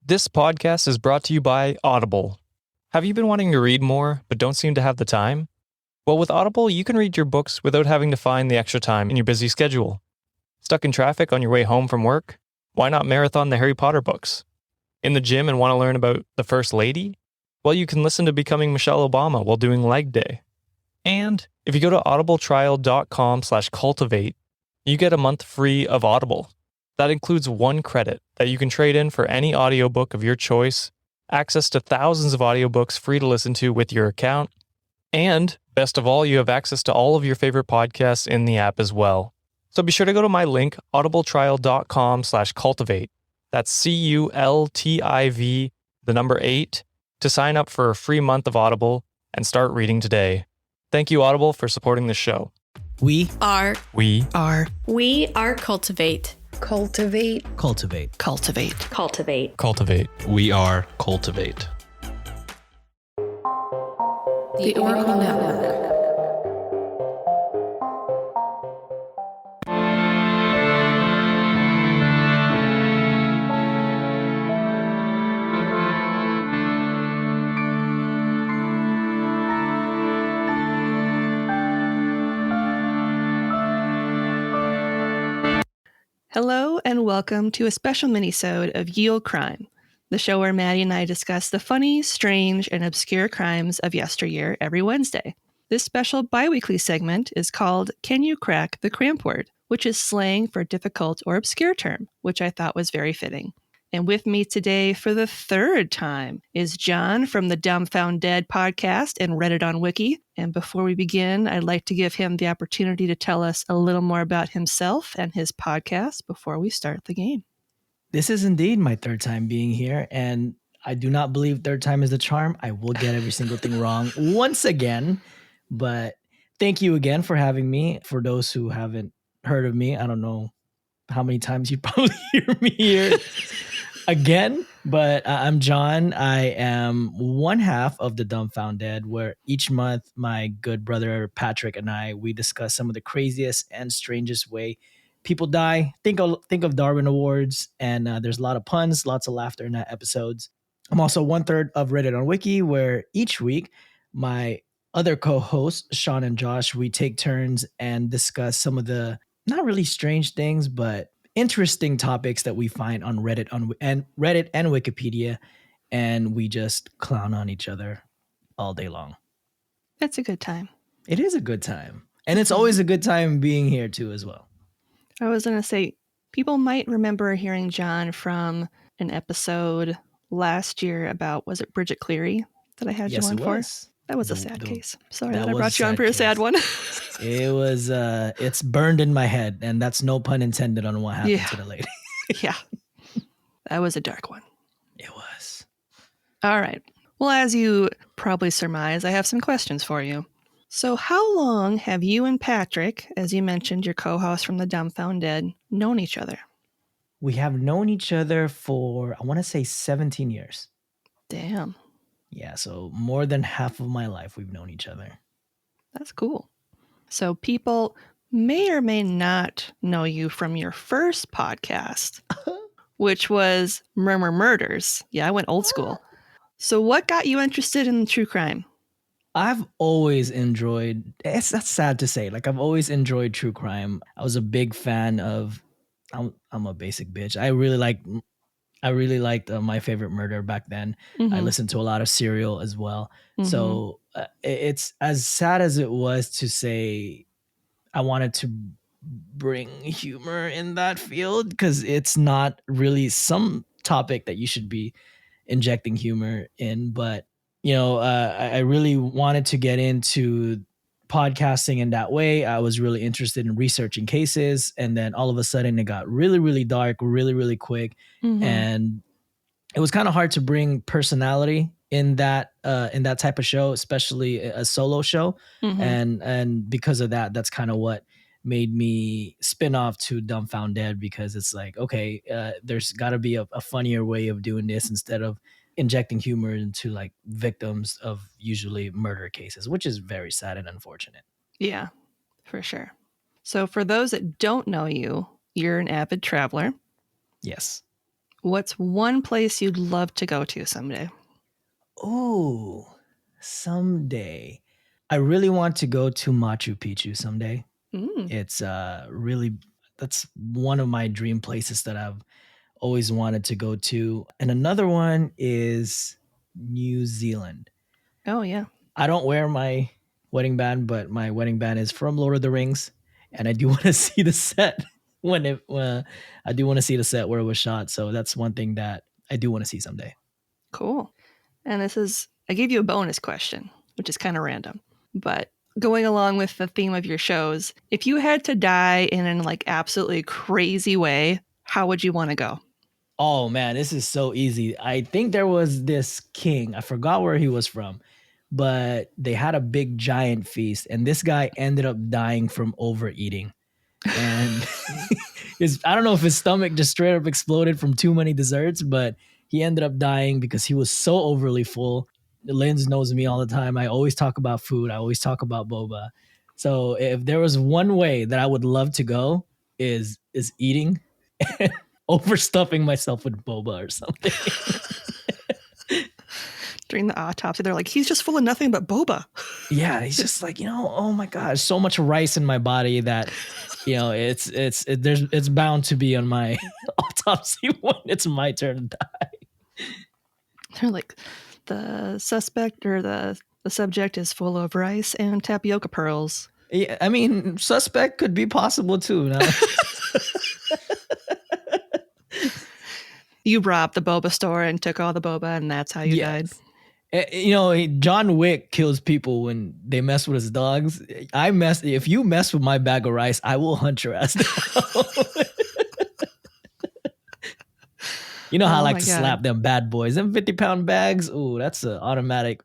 This podcast is brought to you by Audible. Have you been wanting to read more, but don't seem to have the time? Well, with Audible, you can read your books without having to find the extra time in your busy schedule. Stuck in traffic on your way home from work? Why not marathon the Harry Potter books? In the gym and want to learn about the First Lady? Well, you can listen to Becoming Michelle Obama while doing leg day. And if you go to audibletrial.com/cultivate, you get a month free of Audible. That includes 1 credit that you can trade in for any audiobook of your choice, access to thousands of audiobooks free to listen to with your account, and best of all, you have access to all of your favorite podcasts in the app as well. So be sure to go to my link, audibletrial.com/cultivate. That's CULTIV, the number 8, to sign up for a free month of Audible and start reading today. Thank you, Audible, for supporting this show. We are Cultivate. Cultivate. We are Cultivate. The Oracle Network. Hello and welcome to a special mini-sode of Ye Olde Crime, the show where Maddie and I discuss the funny, strange, and obscure crimes of yesteryear every Wednesday. This special bi-weekly segment is called Can You Crack the Cramp-Word, which is slang for difficult or obscure term, which I thought was very fitting. And with me today for the 3rd time is John from the Dumbfounded podcast and Reddit on Wiki. And before we begin, I'd like to give him the opportunity to tell us a little more about himself and his podcast before we start the game. This is indeed my 3rd time being here, and I do not believe 3rd time is the charm. I will get every single thing wrong once again, but thank you again for having me. For those who haven't heard of me, I don't know how many times you probably hear me here again, but I'm John. I am one half of the Dumbfounded, where each month my good brother Patrick and we discuss some of the craziest and strangest way people die. Think of Darwin Awards, and there's a lot of puns, lots of laughter in that episodes. I'm also 1/3 of Reddit on Wiki, where each week my other co-hosts, Sean and Josh, we take turns and discuss some of the not really strange things, but interesting topics that we find on Reddit and Wikipedia, and we just clown on each other all day long. That's a good time. It is a good time, and it's always a good time being here too as well. I was going to say, people might remember hearing John from an episode last year about, was it Bridget Cleary that I had you on for? That was a sad case. Sorry that I brought you on for a sad one. It was, it's burned in my head, and that's no pun intended on what happened to the lady. Yeah. That was a dark one. It was. All right. Well, as you probably surmise, I have some questions for you. So how long have you and Patrick, as you mentioned, your co-host from the Dumbfounded, known each other? We have known each other for, I want to say 17 years. Damn. Yeah, so more than half of my life we've known each other. That's cool. So people may or may not know you from your first podcast, which was Murmur Murders. Yeah, I went old school. So what got you interested in true crime? I've always enjoyed, that's sad to say, like I've always enjoyed true crime. I was a big fan of, I'm a basic bitch. I really liked My Favorite Murder back then. Mm-hmm. I listened to a lot of Serial as well. Mm-hmm. So it's as sad as it was to say I wanted to bring humor in that field, because it's not really some topic that you should be injecting humor in. But, you know, I really wanted to get into podcasting in that way. I was really interested in researching cases, and then all of a sudden it got really, really dark, really, really quick. Mm-hmm. And it was kind of hard to bring personality in that type of show, especially a solo show. Mm-hmm. And because of that, that's kind of what made me spin off to Dumbfounded, because it's like, okay, there's got to be a funnier way of doing this instead of injecting humor into like victims of usually murder cases, which is very sad and unfortunate. Yeah, for sure. So for those that don't know you, you're an avid traveler. Yes. What's one place you'd love to go to someday? Oh, someday. I really want to go to Machu Picchu someday. Mm. It's really, that's one of my dream places that I've always wanted to go to. And another one is New Zealand. Oh, yeah. I don't wear my wedding band, but my wedding band is from Lord of the Rings, and I do want to see the set I do want to see the set where it was shot. So that's one thing that I do want to see someday. Cool. And I gave you a bonus question, which is kind of random, but going along with the theme of your shows, if you had to die in an like absolutely crazy way, how would you want to go? Oh man, this is so easy. I think there was this king. I forgot where he was from, but they had a big giant feast, and this guy ended up dying from overeating. And I don't know if his stomach just straight up exploded from too many desserts, but he ended up dying because he was so overly full. Linz knows me all the time. I always talk about food. I always talk about boba. So if there was one way that I would love to go is eating and overstuffing myself with boba or something. During the autopsy, they're like, he's just full of nothing but boba. Yeah, he's just like, oh my gosh, so much rice in my body that, it's bound to be on my autopsy when it's my turn to die. They're like, the suspect or the subject is full of rice and tapioca pearls. Yeah, I mean, suspect could be possible too. No? You robbed the boba store and took all the boba, and that's how you died. John Wick kills people when they mess with his dogs. If you mess with my bag of rice, I will hunt your ass down. You know how I like to slap them bad boys. Them 50-pound bags. Ooh, that's an automatic.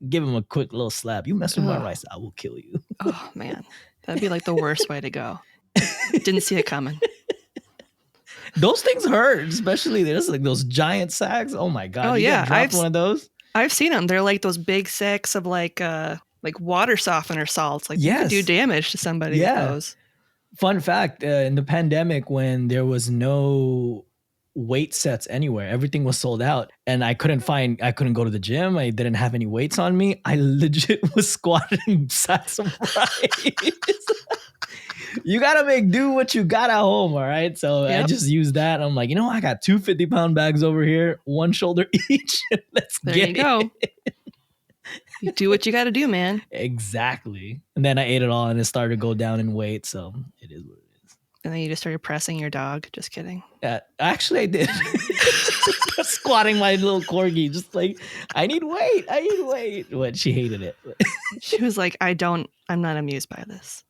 Give him a quick little slap. You mess with my rice, I will kill you. Oh, man. That'd be like the worst way to go. Didn't see it coming. Those things hurt, especially there's like those giant sacks. Oh my God. Oh, yeah. I've one of those. I've seen them. They're like those big sacks of like water softener salts. Like you could do damage to somebody with those. Fun fact, in the pandemic when there was no weight sets anywhere, everything was sold out, and I couldn't go to the gym. I didn't have any weights on me. I legit was squatting sacks of rice. You gotta make do what you got at home, all right? So I just used that. I'm like, I got 2 50-pound bags over here, one shoulder each. There you go. You do what you got to do, man. Exactly. And then I ate it all, and it started to go down in weight. So it is what it is. And then you just started pressing your dog. Just kidding. Actually, I did. Squatting my little corgi, just like, I need weight. But she hated it. She was like, I'm not amused by this.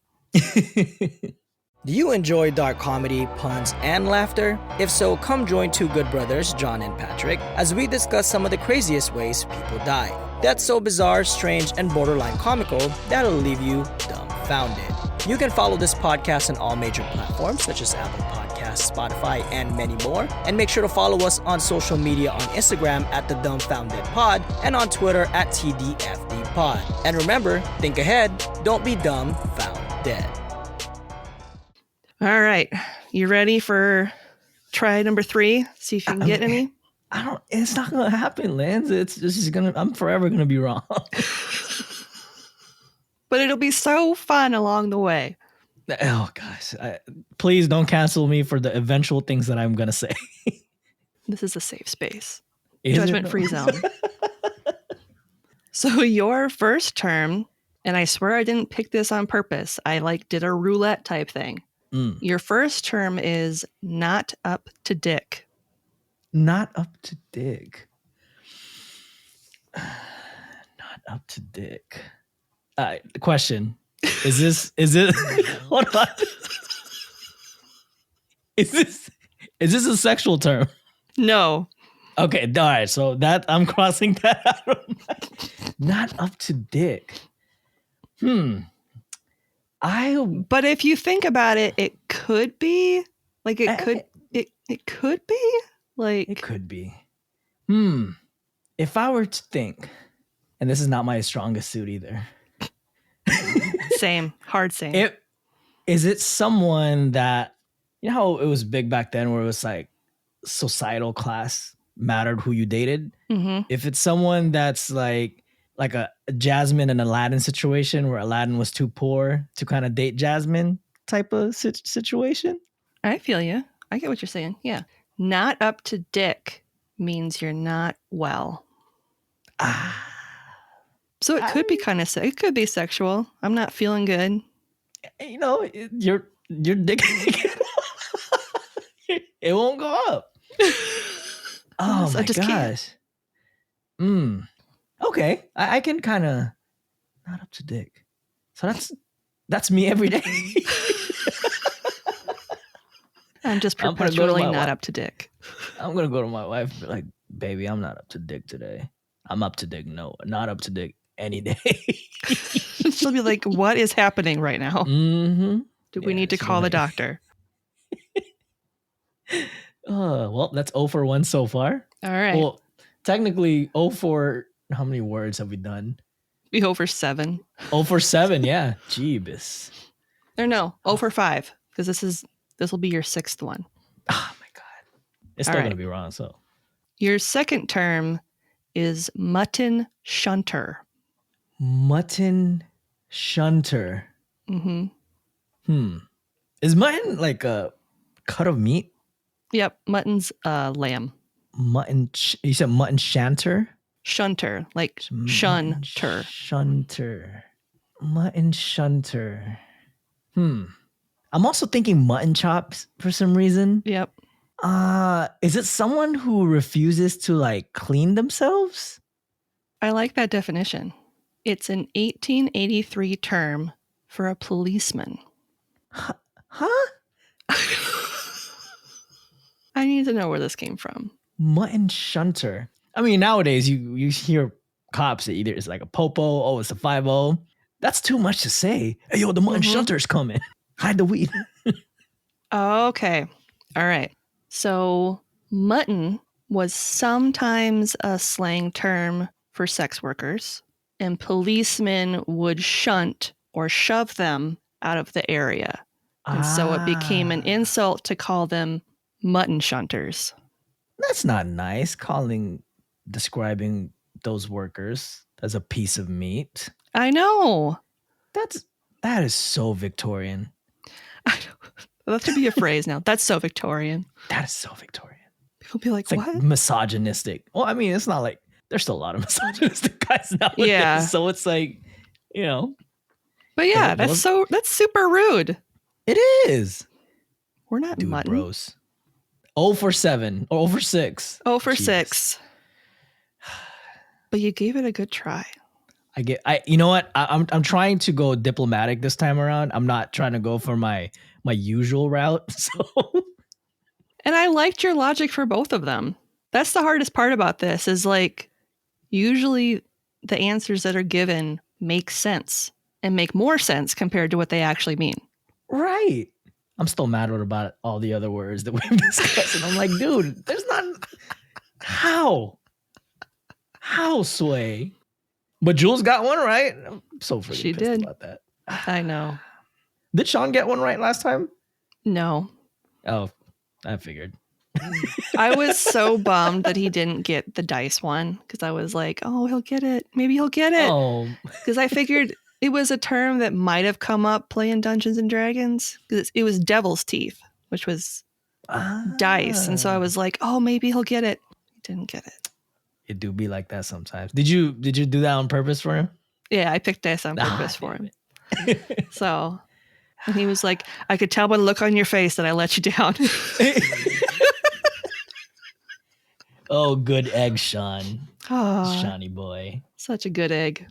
Do you enjoy dark comedy, puns, and laughter? If so, come join two good brothers, John and Patrick, as we discuss some of the craziest ways people die. That's so bizarre, strange, and borderline comical that'll leave you dumbfounded. You can follow this podcast on all major platforms such as Apple Podcasts, Spotify, and many more. And make sure to follow us on social media on Instagram at The Dumbfounded Pod and on Twitter at TDFD Pod. And remember, think ahead, don't be dumbfounded. All right. You ready for try number 3? See if you can get any? It's not going to happen, Lance. I'm forever going to be wrong. But it'll be so fun along the way. Oh, gosh. Please don't cancel me for the eventual things that I'm going to say. This is a safe space. Judgment-free zone. So your first term, and I swear I didn't pick this on purpose. I did a roulette type thing. Your first term is not up to dick. Not up to dick. Not up to dick. Question. Is it hold on. Is this a sexual term? No. Okay, all right. So that I'm crossing that out. Not up to dick. But if you think about it, it could be it could be it could be. If I were to think, and this is not my strongest suit either. Same. Is it someone that, how it was big back then where it was like societal class mattered who you dated. Mm-hmm. If it's someone that's like a Jasmine and Aladdin situation where Aladdin was too poor to kind of date Jasmine type of situation. I feel you. I get what you're saying. Yeah. Not up to dick means you're not well. So it could be kind of it could be sexual. I'm not feeling good. You know, your dick it won't go up. Oh So I my just gosh. Okay. I can kind of not up to dick. So that's me every day. I'm just I'm gonna go to perpetually my not wife. up to dick. I'm gonna go to my wife and be like, baby, I'm not up to dick today. I'm up to dick. No, not up to dick any day. She'll be like, what is happening right now? Mm-hmm. Do we Yeah, need to she's call the like- doctor? Well, that's 0 for 1 so far. All right. Well, technically 0 for how many words have we done? Be over 7. 0 for 7, yeah. Jeebus. Or no, 0 for 5. Because this will be your 6th one. Oh my god. It's All still right. gonna be wrong, so. Your second term is mutton shunter. Mutton shunter. Mm-hmm. Is mutton like a cut of meat? Yep, mutton's lamb. You said mutton shanter? Shunter, like Mutton shunter. Shunter. Mutton shunter. I'm also thinking mutton chops for some reason. Yep. Is it someone who refuses to like clean themselves? I like that definition. It's an 1883 term for a policeman. Huh? I need to know where this came from. Mutton shunter. I mean, nowadays you hear cops that either it's like a popo, oh, it's a 5-0. That's too much to say. Hey, yo, the mutton shunter's coming. Hide the weed. Okay. All right. So mutton was sometimes a slang term for sex workers, and policemen would shunt or shove them out of the area. And so it became an insult to call them mutton shunters. That's not nice, describing those workers as a piece of meat. I know. That is so Victorian. That should be a phrase now. That's so Victorian. That is so Victorian. People be like, It's like what? misogynistic. Well, I mean, it's not like there's still a lot of misogynistic guys nowadays. Yeah. So it's like, you know. But yeah, that's super rude. It is. We're not Dude, mutton. bros. 0 for 7 or 0 for 6. 0 for Jesus. 6. But you gave it a good try. You know what? I'm trying to go diplomatic this time around. I'm not trying to go for my usual route. So And I liked your logic for both of them. That's the hardest part about this is like usually the answers that are given make sense and make more sense compared to what they actually mean. right. I'm still mad about all the other words that we've discussed. And I'm like, dude, there's not how Sway. But Jules got one right. I'm so freaking She pissed did. about that. I know. Did Sean get one right last time? No. Oh, I figured. I was so bummed that he didn't get the dice one because I was like, oh, he'll get it. Maybe he'll get it. Oh, Because I figured it was a term that might have come up playing Dungeons and Dragons. Because it was devil's teeth, which was dice. And so I was like, oh, maybe he'll get it. He didn't get it. It do be like that sometimes. Did you do that on purpose for him? Yeah, I picked dice on purpose for damn him. So, and he was like, I could tell by the look on your face that I let you down. Oh, good egg, Sean. Oh, Shawnee boy. such a good egg.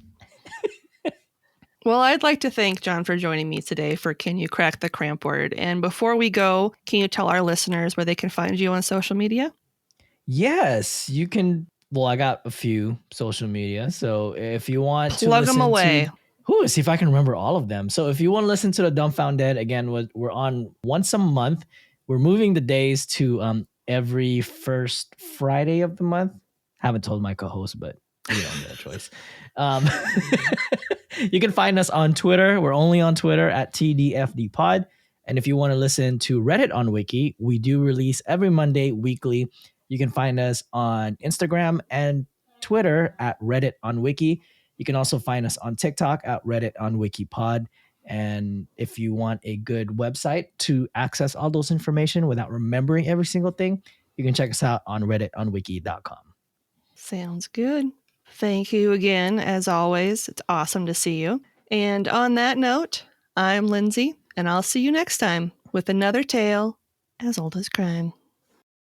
Well, I'd like to thank John for joining me today for Can You Crack the Cramp-Word? And before we go, can you tell our listeners where they can find you on social media? Yes, you can. Well, I got a few social media. So if you want to Plug them listen away. see if I can remember all of them. So if you want to listen to the Dumbfounded, again, we're on once a month. We're moving the days to every first Friday of the month. Haven't told my co-host, but you don't get a choice. You can find us on Twitter. We're only on Twitter at TDFDpod. And if you want to listen to Reddit on Wiki, we do release every Monday weekly. You can find us on Instagram and Twitter at Reddit on Wiki. You can also find us on TikTok at Reddit on Wikipod. And if you want a good website to access all those information without remembering every single thing, you can check us out on redditonwiki.com. Sounds good. Thank you again, as always. It's awesome to see you. And on that note, I'm Lindsay, and I'll see you next time with another tale as old as crime.